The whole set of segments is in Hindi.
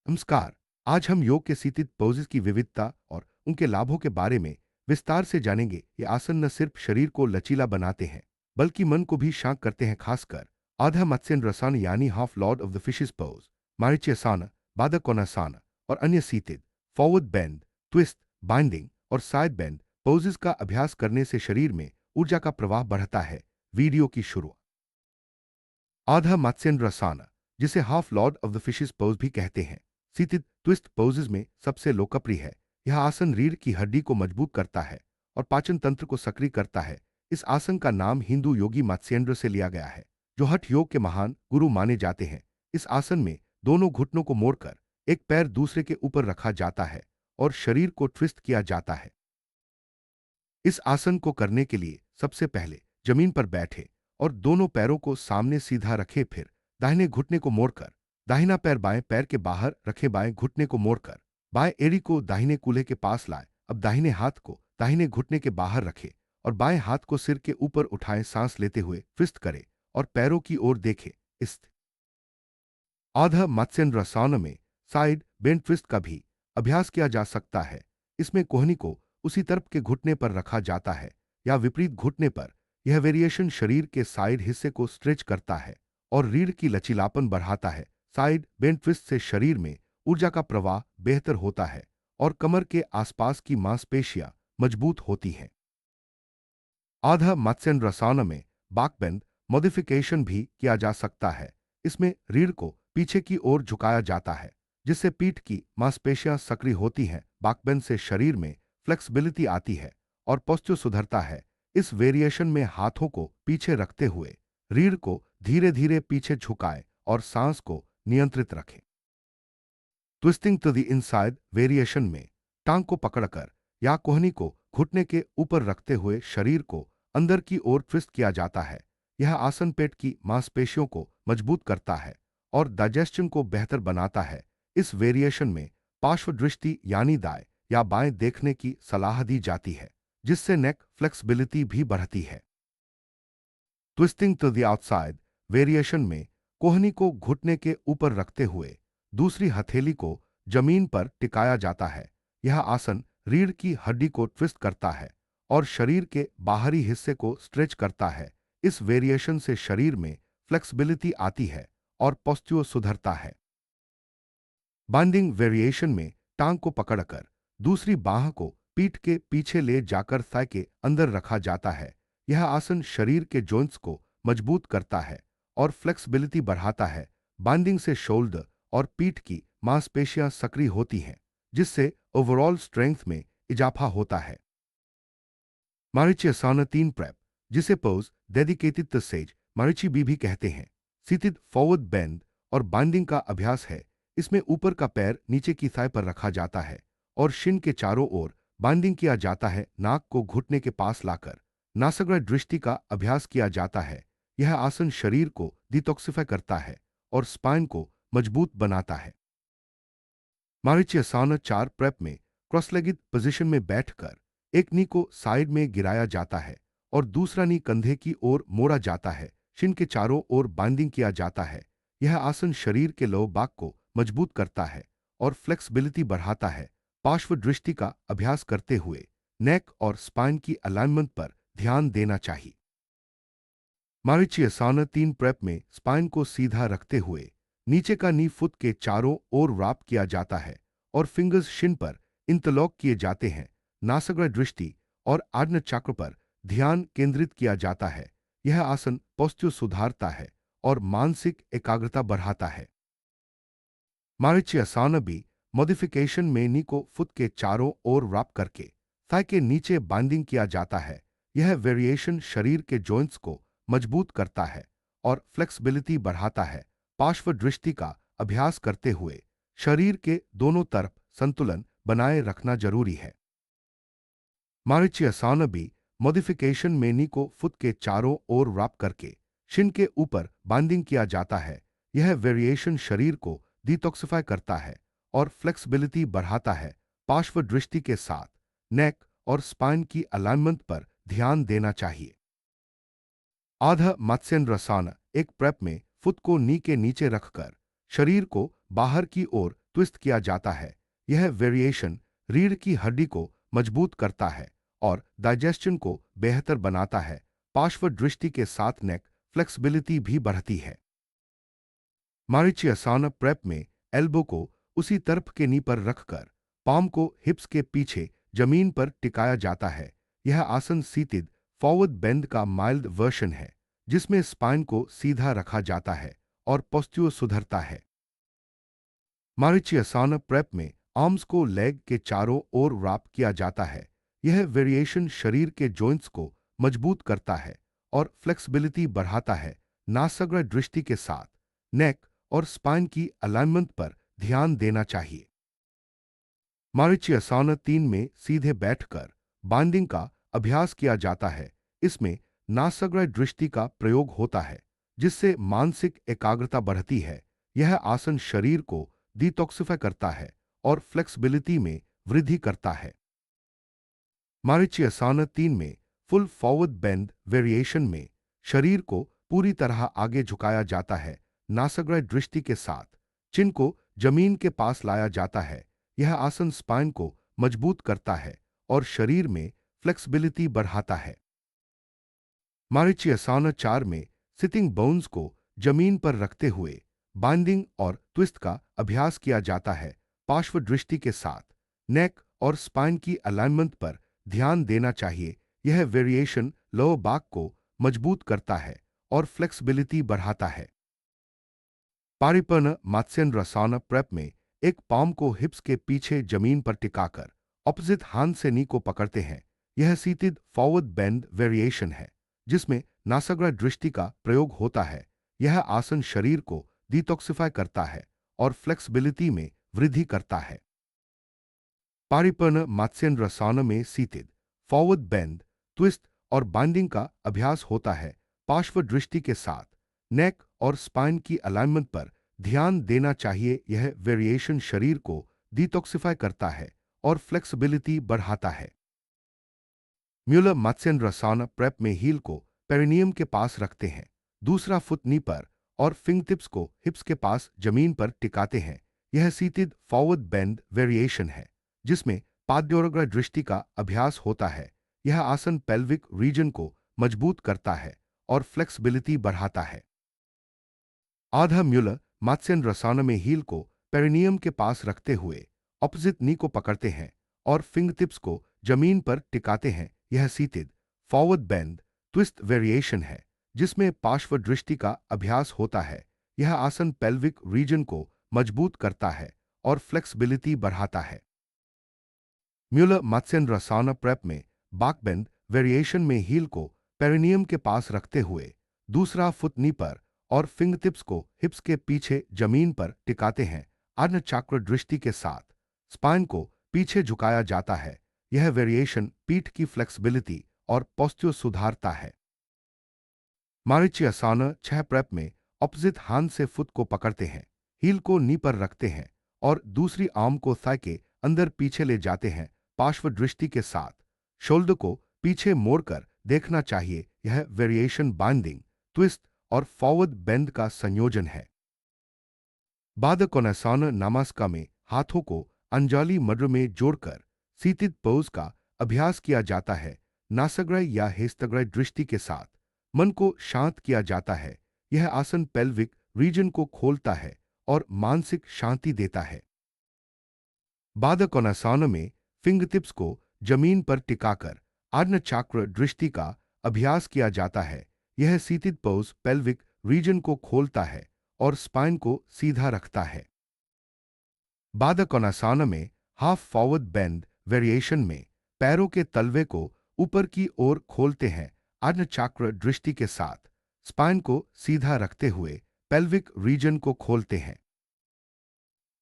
नमस्कार। आज हम योग के सीतित पोजेस की विविधता और उनके लाभों के बारे में विस्तार से जानेंगे। ये आसन न सिर्फ शरीर को लचीला बनाते हैं बल्कि मन को भी शांत करते हैं, खासकर आधा मत्स्येंद्रासन यानी half lord of the fishes pose, Marichyasana, Baddhakonasana और अन्य seated forward bend, twist, binding और साइड बेंड पोजेस का अभ्यास करने से शरीर में ऊर्जा का प्रवाह बढ़ता है। वीडियो की शुरुआत। आधा मत्स्येंद्रासन, जिसे half lord of the fishes pose भी कहते हैं, सीतित ट्विस्ट पोजेस में सबसे लोकप्रिय है। यह आसन रीढ़ की हड्डी को मजबूत करता है और पाचन तंत्र को सक्रिय करता है। इस आसन का नाम हिंदू योगी मत्स्येंद्र से लिया गया है, जो हठ योग के महान गुरु माने जाते हैं। इस आसन में दोनों घुटनों को मोड़कर एक पैर दूसरे के ऊपर रखा जाता है और शरीर को ट्विस्ट किया जाता है। इस आसन को करने के लिए सबसे पहले जमीन पर बैठे और दोनों पैरों को सामने सीधा रखे, फिर दाहिने घुटने को मोड़कर दाहिना पैर बाएं पैर के बाहर रखे, बाएं घुटने को मोड़कर बाएं एड़ी को दाहिने कूल्हे के पास लाए। अब दाहिने हाथ को दाहिने घुटने के बाहर रखे और बाएं हाथ को सिर के ऊपर उठाएं। सांस लेते हुए ट्विस्ट करें और पैरों की ओर देखें। इस आधा मत्स्येंद्रासन में साइड बेंड ट्विस्ट का भी अभ्यास किया जा सकता है। इसमें कोहनी को उसी तरफ के घुटने पर रखा जाता है या विपरीत घुटने पर। यह वेरिएशन शरीर के साइड हिस्से को स्ट्रेच करता है और रीढ़ की लचीलापन बढ़ाता है। साइड बेंड ट्विस्ट से शरीर में ऊर्जा का प्रवाह बेहतर होता है और कमर के आसपास की मांसपेशियां मजबूत होती हैं। आधा मत्स्येंद्रासन में बैक बेंड मॉडिफिकेशन भी किया जा सकता है। इसमें रीढ़ को पीछे की ओर झुकाया जाता है, जिससे पीठ की मांसपेशियां सक्रिय होती हैं। बैक बेंड से शरीर में फ्लेक्सिबिलिटी आती है और पोस्चर सुधरता है। इस वेरिएशन में हाथों को पीछे रखते हुए रीढ़ को धीरे धीरे पीछे झुकाएं और सांस को नियंत्रित रखें। Twisting to the inside variation में टांग को पकड़कर या कोहनी को घुटने के ऊपर रखते हुए शरीर को अंदर की ओर ट्विस्ट किया जाता है। यह आसन पेट की मांसपेशियों को मजबूत करता है और डाइजेशन को बेहतर बनाता है। इस वेरिएशन में पार्श्व दृष्टि यानी दाएं या बाएं देखने की सलाह दी जाती है, जिससे नेक फ्लेक्सिबिलिटी भी बढ़ती है। Twisting to the outside variation में कोहनी को घुटने के ऊपर रखते हुए दूसरी हथेली को जमीन पर टिकाया जाता है। यह आसन रीढ़ की हड्डी को ट्विस्ट करता है और शरीर के बाहरी हिस्से को स्ट्रेच करता है। इस वेरिएशन से शरीर में फ्लेक्सिबिलिटी आती है और पोस्चर सुधरता है। बाइंडिंग वेरिएशन में टांग को पकड़कर दूसरी बांह को पीठ के पीछे ले जाकर थाई के अंदर रखा जाता है। यह आसन शरीर के जॉइंट्स को मजबूत करता है और फ्लेक्सिबिलिटी बढ़ाता है। बाइंडिंग से शोल्डर और पीठ की मांसपेशियां सक्रिय होती हैं, जिससे ओवरऑल स्ट्रेंथ में इजाफा होता है। मारीच्यासन 3 प्रेप, जिसे pose dedicated to sage Marichi भी कहते हैं, सीतित फॉरवर्ड बेंड और बाइंडिंग का अभ्यास है। इसमें ऊपर का पैर नीचे की थाई पर रखा जाता है और शिन के चारों ओर बाइंडिंग किया जाता है। नाक को घुटने के पास लाकर नासाग्र दृष्टि का अभ्यास किया जाता है। यह आसन शरीर को डिटॉक्सिफाई करता है और स्पाइन को मजबूत बनाता है। मारीच्यासन 4 प्रेप में क्रॉसलेगिड पोजीशन में बैठकर एक नी को साइड में गिराया जाता है और दूसरा नी कंधे की ओर मोड़ा जाता है। शिन के चारों ओर बाइंडिंग किया जाता है। यह आसन शरीर के लोअर बैक को मजबूत करता है और फ्लेक्सिबिलिटी बढ़ाता है। पार्श्व दृष्टि का अभ्यास करते हुए नेक और स्पाइन की अलाइनमेंट पर ध्यान देना चाहिए। मारीच्यासन 3 प्रेप में स्पाइन को सीधा रखते हुए नीचे का नी फुट के चारों ओर रैप किया जाता है और फिंगर्स शिन पर इंटरलॉक किए जाते हैं। नासाग्र दृष्टि और आज्ञा चक्र पर ध्यान केंद्रित किया जाता है। यह आसन पोस्चर सुधारता है और मानसिक एकाग्रता बढ़ाता है। मारीच्यासन भी मॉडिफिकेशन में नी को फुट के चारों ओर रैप करके थाई के नीचे बाइंडिंग किया जाता है। यह वेरिएशन शरीर के जॉइंट्स को मजबूत करता है और फ्लेक्सिबिलिटी बढ़ाता है। पार्श्व दृष्टि का अभ्यास करते हुए शरीर के दोनों तरफ संतुलन बनाए रखना जरूरी है। मारीच्यासन भी मॉडिफिकेशन में नी को फुट के चारों ओर रैप करके शिन के ऊपर बाइंडिंग किया जाता है। यह वेरिएशन शरीर को डिटॉक्सिफाई करता है और फ्लेक्सिबिलिटी बढ़ाता है। पार्श्व दृष्टि के साथ नेक और स्पाइन की अलाइनमेंट पर ध्यान देना चाहिए। आधा मत्स्येंद्रासन एक प्रेप में फुट को नी के नीचे रखकर शरीर को बाहर की ओर ट्विस्ट किया जाता है। यह वेरिएशन रीढ़ की हड्डी को मजबूत करता है और डाइजेशन को बेहतर बनाता है। पार्श्व दृष्टि के साथ नेक फ्लेक्सिबिलिटी भी बढ़ती है। मारीचियासन प्रेप में एल्बो को उसी तरफ के नी पर रखकर पाम को हिप्स के पीछे जमीन पर टिकाया जाता है। यह आसन सीटिड फॉरवर्ड बेंड का माइल्ड वर्जन है, जिसमें स्पाइन को सीधा रखा जाता है और पोस्ट्यूर सुधरता है। मारीचियासन प्रेप में आर्म्स को लेग के चारों ओर रैप किया जाता है। यह वेरिएशन शरीर के जॉइंट्स को मजबूत करता है और फ्लेक्सिबिलिटी बढ़ाता है। नासग्र दृष्टि के साथ नेक और स्पाइन की अलाइनमेंट पर ध्यान देना चाहिए। मारीचियासन 3 में सीधे बैठकर बाइंडिंग का अभ्यास किया जाता है। इसमें नासग्र दृष्टि का प्रयोग होता है, जिससे मानसिक एकाग्रता बढ़ती है। यह आसन शरीर को डिटॉक्सिफाई करता है और फ्लेक्सिबिलिटी में वृद्धि करता है। मारीचियासन 3 में फुल फॉरवर्ड बेंड वेरिएशन में शरीर को पूरी तरह आगे झुकाया जाता है। नासग्र दृष्टि के साथ चिन को जमीन के पास लाया जाता है। यह आसन स्पाइन को मजबूत करता है और शरीर में फ्लेक्सिबिलिटी बढ़ाता है। मारीचियासन 4 में सिटिंग बोन्स को जमीन पर रखते हुए बाइंडिंग और ट्विस्ट का अभ्यास किया जाता है। पार्श्व दृष्टि के साथ नेक और स्पाइन की अलाइनमेंट पर ध्यान देना चाहिए। यह वेरिएशन लोअर बैक को मजबूत करता है और फ्लेक्सिबिलिटी बढ़ाता है। पारिपर्ण मात्स्येंद्रासन प्रेप में एक पाम को हिप्स के पीछे जमीन पर टिकाकर ऑपोजिट हाथ से नी को पकड़ते हैं। यह सीटिड फॉरवर्ड बेंड वेरिएशन है, जिसमें नासग्र दृष्टि का प्रयोग होता है। यह आसन शरीर को डिटॉक्सिफाई करता है और फ्लेक्सिबिलिटी में वृद्धि करता है। पारिपर्ण मात्स्येंद्रासन में सीटिड फॉरवर्ड बेंड, ट्विस्ट और बाइंडिंग का अभ्यास होता है। पार्श्व दृष्टि के साथ नेक और स्पाइन की अलाइनमेंट पर ध्यान देना चाहिए। यह वेरिएशन शरीर को डिटॉक्सिफाई करता है और फ्लेक्सिबिलिटी बढ़ाता है। म्यूलर मात्स्येंद्रासन प्रेप में हील को पेरिनियम के पास रखते हैं, दूसरा फुट नी पर और फिंग टिप्स को हिप्स के पास जमीन पर टिकाते हैं। यह सीटिड फॉरवर्ड बेंड वेरिएशन है, जिसमें पाद्योरग्र दृष्टि का अभ्यास होता है। यह आसन पेल्विक रीजन को मजबूत करता है और फ्लेक्सिबिलिटी बढ़ाता है। आधा म्यूलर मात्स्येंद्रासन में हील को पेरिनियम के पास रखते हुए ऑपोजिट नी को पकड़ते हैं और फिंग टिप्स को जमीन पर टिकाते हैं। यह सीटिड फॉरवर्ड बेंड ट्विस्ट वेरिएशन है, जिसमें पार्श्व दृष्टि का अभ्यास होता है। यह आसन पेल्विक रीजन को मजबूत करता है और फ्लेक्सिबिलिटी बढ़ाता है। म्यूलर मात्स्येंद्रासन प्रेप में बैकबेंड वेरिएशन में हील को पेरिनियम के पास रखते हुए दूसरा फुट नी पर और फिंग टिप्स को हिप्स के पीछे जमीन पर टिकाते हैं। अर्ण चक्र दृष्टि के साथ स्पाइन को पीछे झुकाया जाता है। यह वेरिएशन पीठ की फ्लेक्सिबिलिटी और पोस्ट्यूर सुधारता है। मारीचियासन 6 प्रेप में ऑपोजिट हाथ से फुट को पकड़ते हैं, हील को नी पर रखते हैं और दूसरी आर्म को थाई के अंदर पीछे ले जाते हैं। पार्श्व दृष्टि के साथ शोल्डर को पीछे मोड़कर देखना चाहिए। यह वेरिएशन बाइंडिंग, ट्विस्ट और फॉरवर्ड बेंड का संयोजन है। बादकोनासन नमस्कार में हाथों को अंजलि मुद्रा में जोड़कर सीटिड पोज का अभ्यास किया जाता है। नासग्र या हेस्तग्र दृष्टि के साथ मन को शांत किया जाता है। यह आसन पेल्विक रीजन को खोलता है और मानसिक शांति देता है। बादकोनासन में फिंग टिप्स को जमीन पर टिकाकर अर्ण चक्र दृष्टि का अभ्यास किया जाता है। यह सीटिड पोज पेल्विक रीजन को खोलता है और स्पाइन को सीधा रखता है। बादकोनासन में हाफ फॉरवर्ड बेंड वेरिएशन में पैरों के तलवे को ऊपर की ओर खोलते हैं। अर्ण चक्र दृष्टि के साथ स्पाइन को सीधा रखते हुए पेल्विक रीजन को खोलते हैं।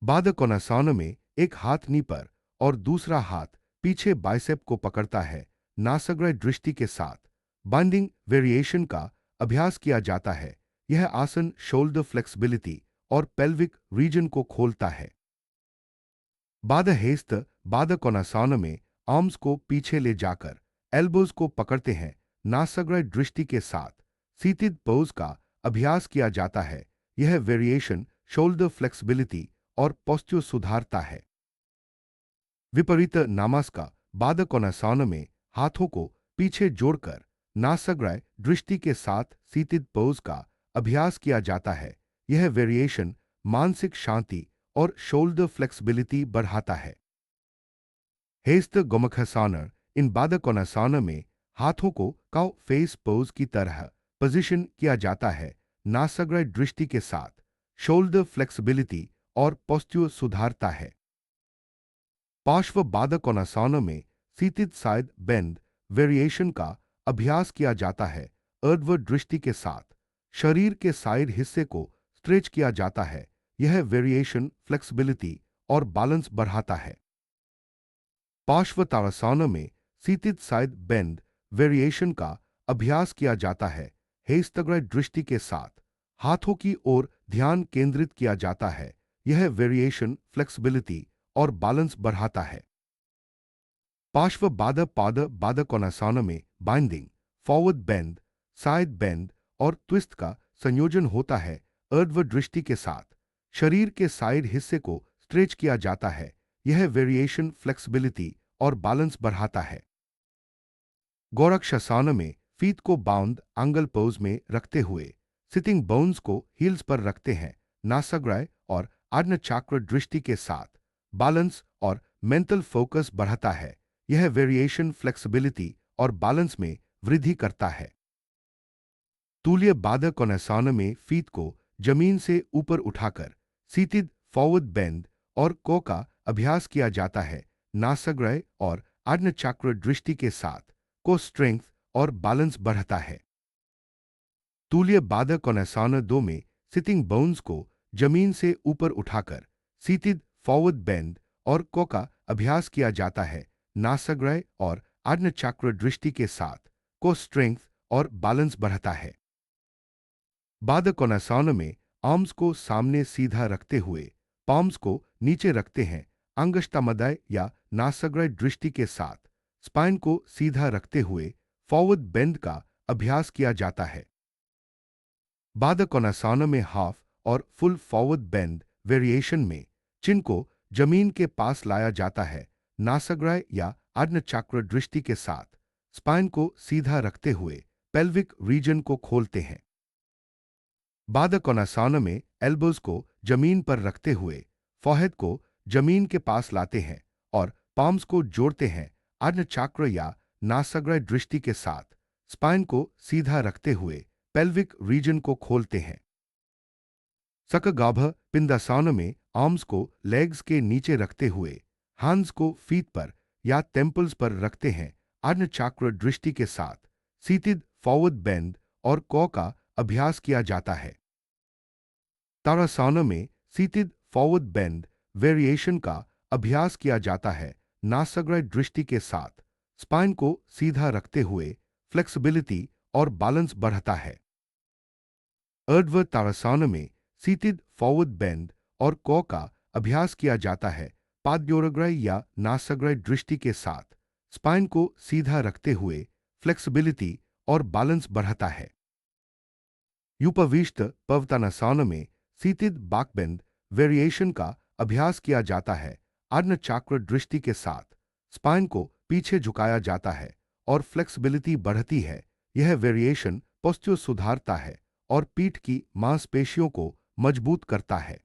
बादकोनासन में एक हाथ नी पर और दूसरा हाथ पीछे बाइसेप को पकड़ता है। नासग्र दृष्टि के साथ बाइंडिंग वेरिएशन का अभ्यास किया जाता है। यह आसन शोल्डर फ्लेक्सिबिलिटी और पेल्विक रीजन को खोलता है। बादहेस्त बादकोनासन में आर्म्स को पीछे ले जाकर एल्बोज को पकड़ते हैं। नासग्र दृष्टि के साथ सीटिड पोज का अभ्यास किया जाता है। यह वेरिएशन शोल्डर फ्लेक्सिबिलिटी और पोस्ट्यो सुधारता है। विपरीत नामास्का बादकोनासन में हाथों को पीछे जोड़कर नासाग्राय दृष्टि के साथ सीतित पोज का अभ्यास किया जाता है। यह वेरिएशन मानसिक शांति और शोल्डर फ्लेक्सिबिलिटी बढ़ाता है। हेस्त गोमखासानर इन बादकोनासन में हाथों को काउ फेस पोज की तरह पोजीशन किया जाता है। नासाग्राय दृष्टि के साथ शोल्डर फ्लेक्सिबिलिटी और पोस्ट्यूर सुधारता है। पार्श्व बादकोनासन में सीतित साइड बेंड वेरिएशन का अभ्यास किया जाता है। ऊर्ध्व दृष्टि के साथ शरीर के साइड हिस्से को स्ट्रेच किया जाता है। यह वेरिएशन फ्लेक्सिबिलिटी और बैलेंस बढ़ाता है। पार्श्व ताड़ासन में सीतित साइड बेंड वेरिएशन का अभ्यास किया जाता है। हेस्तग्रह दृष्टि के साथ हाथों की ओर ध्यान केंद्रित किया जाता है। यह वेरिएशन फ्लेक्सिबिलिटी और बैलेंस बढ़ाता है। पार्श्व बाद पाद बादकोनासन में binding forward bend, side bend और ट्विस्ट का संयोजन होता है। ऊर्ध्व दृष्टि के साथ शरीर के साइड हिस्से को स्ट्रेच किया जाता है। यह वेरिएशन फ्लेक्सिबिलिटी और बैलेंस बढ़ाता है। गोरक्षासन में फीट को बाउंड एंगल पोज में रखते हुए सिटिंग बोन्स को हील्स पर रखते हैं। नासाग्राय और आज्ञा चक्र दृष्टि के साथ बैलेंस और मेंटल फोकस बढ़ाता है। यह वेरिएशन फ्लेक्सिबिलिटी और बैलेंस में वृद्धि करता है। तूल्य बादकोनासन में फीट को जमीन से ऊपर उठाकर सीतित फॉरवर्ड बेंड और को का अभ्यास किया जाता है। नासाग्राय और आज्ञा चक्र दृष्टि के साथ को स्ट्रेंथ और बैलेंस बढ़ता है। तूल्य बादकोनासन 2 में सिटिंग बोन्स को जमीन से ऊपर उठाकर सीतित फॉरवर्ड बेंड और को का अभ्यास किया जाता है। नासाग्राय और आज्ञा चक्र दृष्टि के साथ को स्ट्रेंथ और बैलेंस बढ़ता है। बादकोनासन में आर्म्स को सामने सीधा रखते हुए पाम्स को नीचे रखते हैं। अंगुष्ठामध्य या नासाग्राय दृष्टि के साथ स्पाइन को सीधा रखते हुए फॉरवर्ड बेंड का अभ्यास किया जाता है। बादकोनासन में हाफ और फुल फॉरवर्ड बेंड वेरिएशन में चिन को जमीन के पास लाया जाता है। नासाग्राय या आज्ञा चक्र दृष्टि के साथ स्पाइन को सीधा रखते हुए पेल्विक रीजन को खोलते हैं। बादकोनासन में एल्बोज को जमीन पर रखते हुए फॉरहेड को जमीन के पास लाते हैं और पाम्स को जोड़ते हैं। आज्ञा चक्र या नासाग्राय दृष्टि के साथ स्पाइन को सीधा रखते हुए पेल्विक रीजन को खोलते हैं। सकगाभ पिंडासन में आर्म्स को लेग्स के नीचे रखते हुए हैंड्स को फीट पर या टेम्पल्स पर रखते हैं। आज्ञा चक्र दृष्टि के साथ सीतित फॉरवर्ड बेंड और को का अभ्यास किया जाता है। ताड़ासन में सीतित फॉरवर्ड बेंड वेरिएशन का अभ्यास किया जाता है। नासाग्राय दृष्टि के साथ स्पाइन को सीधा रखते हुए फ्लेक्सिबिलिटी और बैलेंस बढ़ता है। ऊर्ध्व ताड़ासन में सीतित फॉरवर्ड बेंड और को का अभ्यास किया जाता है। पादयोरग्राय या नासाग्राय दृष्टि के साथ स्पाइन को सीधा रखते हुए फ्लेक्सिबिलिटी और बैलेंस बढ़ता है। उपविष्ट पवतानासन में सीतित बैकबेंड वेरिएशन का अभ्यास किया जाता है। आज्ञा चक्र दृष्टि के साथ स्पाइन को पीछे झुकाया जाता है और फ्लेक्सिबिलिटी बढ़ती है। यह वेरिएशन पोस्ट्यूर सुधारता है और पीठ की मांसपेशियों को मजबूत करता है।